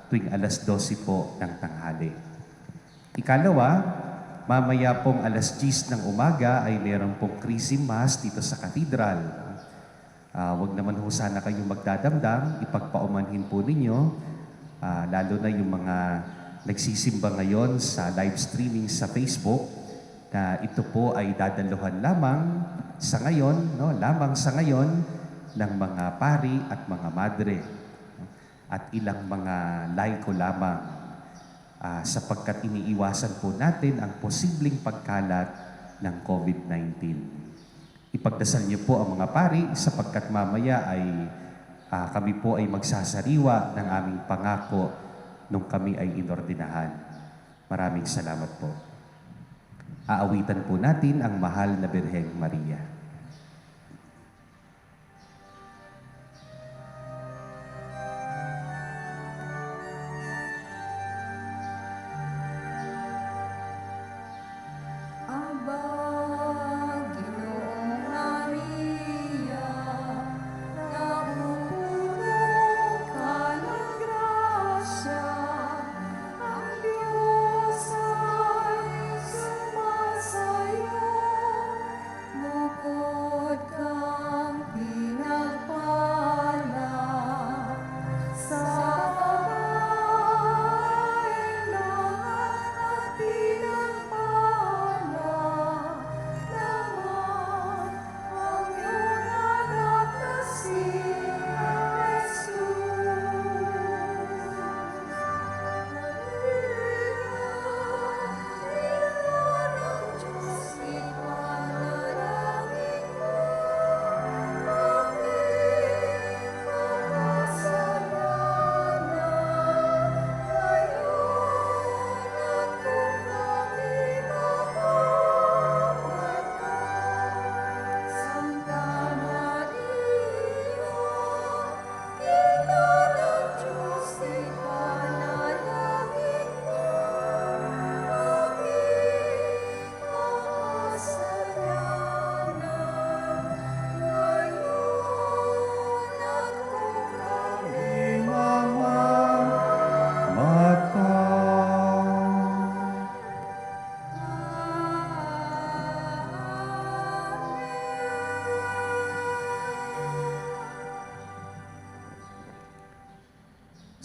tuwing alas 12 po ng tanghali. Ikalawa, mamaya pong alas 10 ng umaga ay meron pong Chrism Mass dito sa katedral. Huwag naman ho sana kayong magdadamdam, ipagpaumanhin po ninyo, lalo na yung mga nagsisimba ngayon sa live streaming sa Facebook, na ito po ay dadaluhan lamang sa ngayon, lamang sa ngayon ng mga pari at mga madre at ilang mga laiko lamang. Sapagkat iniiwasan po natin ang posibleng pagkalat ng COVID-19. Ipagdasal niyo po ang mga pari sapagkat mamaya ay kami po ay magsasariwa ng aming pangako nung kami ay inordinahan. Maraming salamat po. Aawitan po natin ang mahal na Birheng Maria. Buko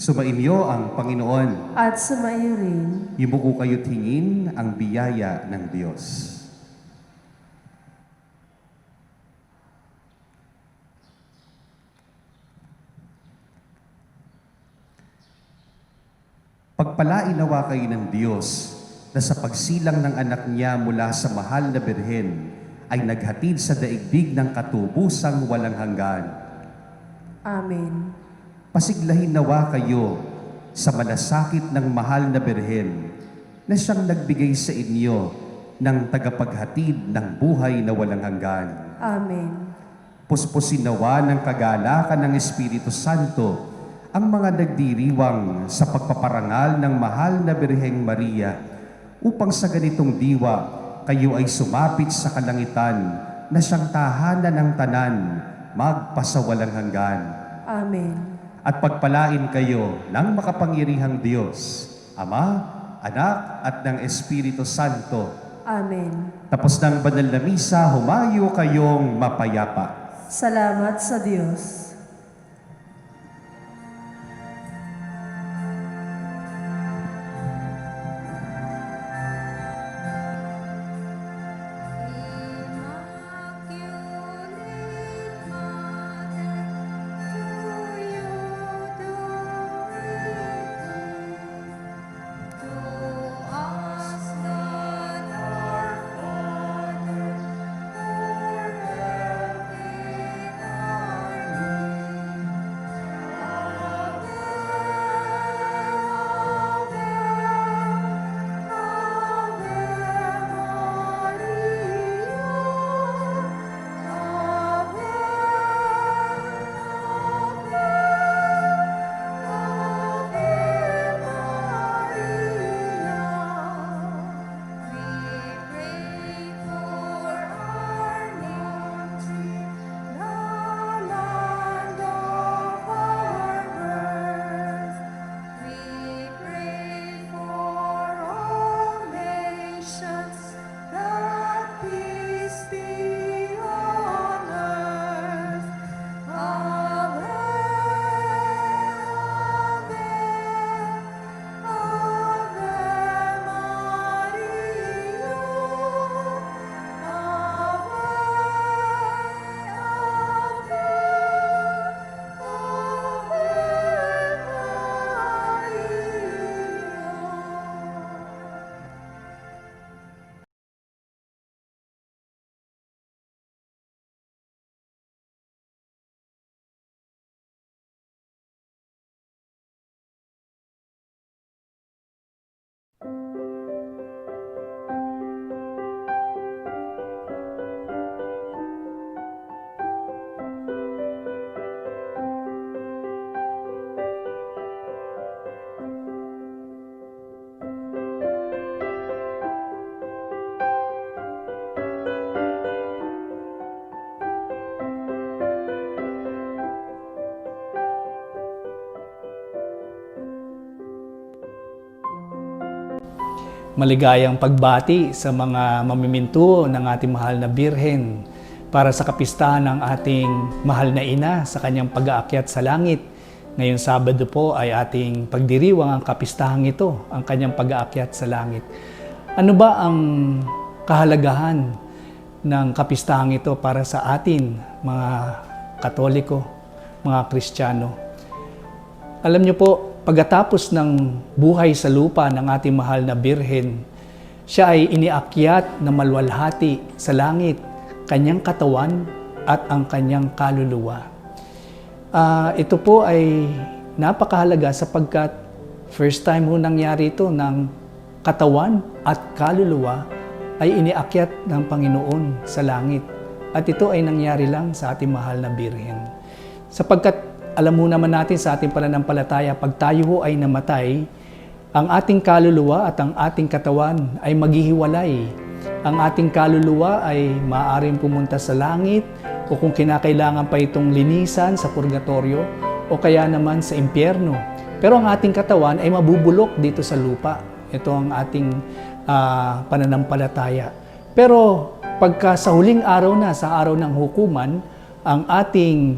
Sumainyo ang Panginoon. At sumaiyo rin. Yumuko kayo't hingin ang biyaya ng Diyos. Pagpalain nawa kayo ng Diyos na sa pagsilang ng anak niya mula sa mahal na birhen ay naghatid sa daigdig ng katubusang walang hanggan. Amen. Pasiglahin nawa kayo sa malasakit ng mahal na birhen na siyang nagbigay sa inyo ng tagapaghatid ng buhay na walang hanggan. Amen. Puspusin nawa ng kagalakan ng Espiritu Santo ang mga nagdiriwang sa pagpaparangal ng mahal na Birheng Maria upang sa ganitong diwa kayo ay sumapit sa kalangitan na siyang tahanan ng tanan magpasawalang hanggan. Amen. At pagpalain kayo ng makapangyarihang Diyos, Ama, Anak at ng Espiritu Santo. Amen. Tapos ng banal na misa, humayo kayong mapayapa. Salamat sa Diyos. Maligayang pagbati sa mga mamiminto ng ating mahal na Birhen para sa kapistahan ng ating mahal na ina sa kanyang pag-aakyat sa langit. Ngayong Sabado po ay ating pagdiriwang ang kapistahang ito, ang kanyang pag-aakyat sa langit. Ano ba ang kahalagahan ng kapistahang ito para sa atin, mga Katoliko, mga Kristiyano? Alam niyo po, pagkatapos ng buhay sa lupa ng ating mahal na Birhen, siya ay iniakyat na malwalhati sa langit, kanyang katawan at ang kanyang kaluluwa. Ito po ay napakahalaga sapagkat first time ho nangyari ito ng katawan at kaluluwa ay iniakyat ng Panginoon sa langit. At ito ay nangyari lang sa ating mahal na Birhen. Sapagkat alam mo naman natin sa ating pananampalataya, pag tayo ho ay namatay, ang ating kaluluwa at ang ating katawan ay maghihiwalay. Ang ating kaluluwa ay maaaring pumunta sa langit o kung kinakailangan pa itong linisan sa purgatorio o kaya naman sa impyerno. Pero ang ating katawan ay mabubulok dito sa lupa. Ito ang ating pananampalataya. Pero pagka sa huling araw na, sa araw ng hukuman, ang ating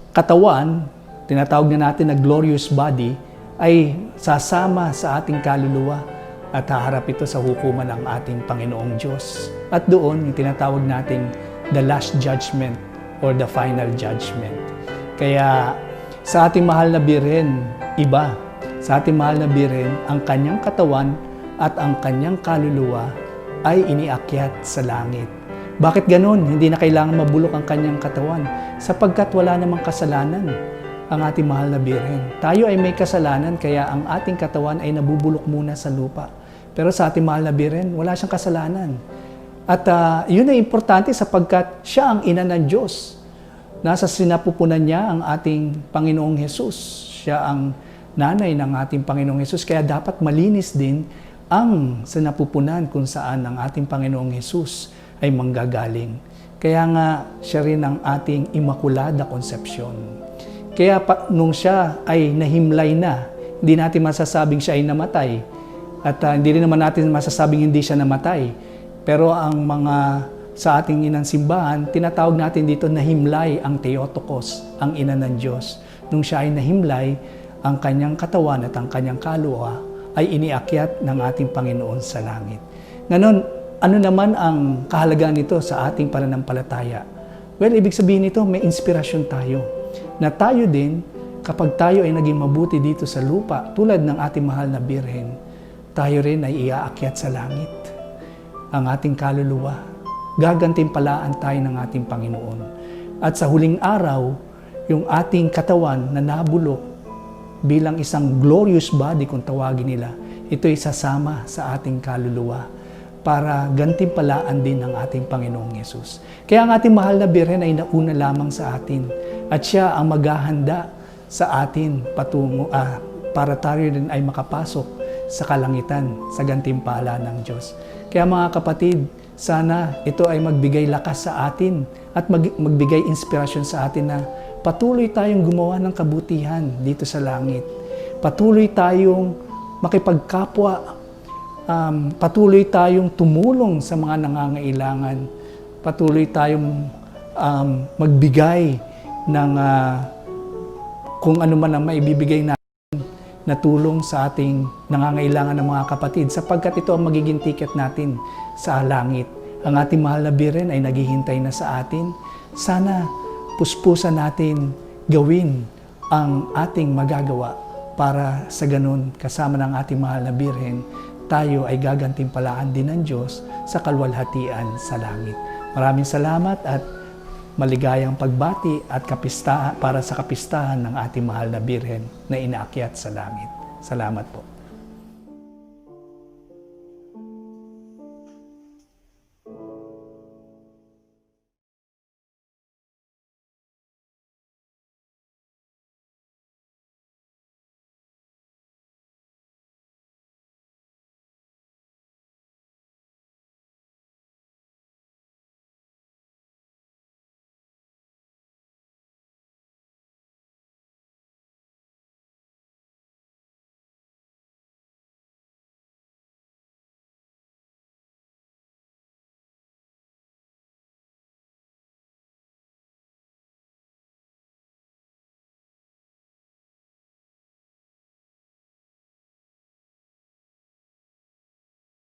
katawan tinatawag na natin na glorious body, ay sasama sa ating kaluluwa at haharap ito sa hukuman ng ating Panginoong Diyos. At doon, yung tinatawag nating the last judgment or the final judgment. Kaya sa ating mahal na Birhen, iba. Sa ating mahal na Birhen, ang kanyang katawan at ang kanyang kaluluwa ay iniakyat sa langit. Bakit ganon? Hindi na kailangan mabulok ang kanyang katawan sapagkat wala namang kasalanan ang ating mahal na Birhen. Tayo ay may kasalanan kaya ang ating katawan ay nabubulok muna sa lupa. Pero sa ating mahal na Birhen, wala siyang kasalanan. At yun ay importante sapagkat siya ang ina ng Diyos. Nasa sinapupunan niya ang ating Panginoong Hesus. Siya ang nanay ng ating Panginoong Hesus. Kaya dapat malinis din ang sinapupunan kung saan ang ating Panginoong Hesus ay manggagaling. Kaya nga siya rin ang ating Immaculada Concepcion. Kaya nung siya ay nahimlay na, hindi natin masasabing siya ay namatay. At hindi rin naman natin masasabing hindi siya namatay. Pero ang mga sa ating inang simbahan, tinatawag natin dito nahimlay ang Theotokos, ang ina ng Diyos. Nung siya ay nahimlay, ang kanyang katawan at ang kanyang kaluluwa ay iniakyat ng ating Panginoon sa langit. Ngayon, ano naman ang kahalagaan nito sa ating pananampalataya? Well, ibig sabihin nito, may inspirasyon tayo. Na tayo din, kapag tayo ay naging mabuti dito sa lupa, tulad ng ating mahal na Birhen, tayo rin ay iaakyat sa langit. Ang ating kaluluwa, gagantimpalaan tayo ng ating Panginoon. At sa huling araw, yung ating katawan na nabulok bilang isang glorious body kung tawagin nila, ito ay sasama sa ating kaluluwa para gantimpalaan din ng ating Panginoong Yesus. Kaya ang ating mahal na Birhen ay nauna lamang sa atin at siya ang maghahanda sa atin patungo para tayo din ay makapasok sa kalangitan, sa gantimpala ng Diyos. Kaya mga kapatid, sana ito ay magbigay lakas sa atin at magbigay inspirasyon sa atin na patuloy tayong gumawa ng kabutihan dito sa langit. Patuloy tayong makipagkapwa. Patuloy tayong tumulong sa mga nangangailangan. Patuloy tayong magbigay ng kung ano man ang maibibigay natin na tulong sa ating nangangailangan ng mga kapatid sapagkat ito ang magiging ticket natin sa langit. Ang ating mahal na Birhen ay naghihintay na sa atin. Sana puspusan natin gawin ang ating magagawa para sa ganun kasama ng ating mahal na Birhen, tayo ay gagantimpalaan din ng Diyos sa kalwalhatian sa langit. Maraming salamat at maligayang pagbati at para sa kapistahan ng ating mahal na Birhen na inaakyat sa langit. Salamat po.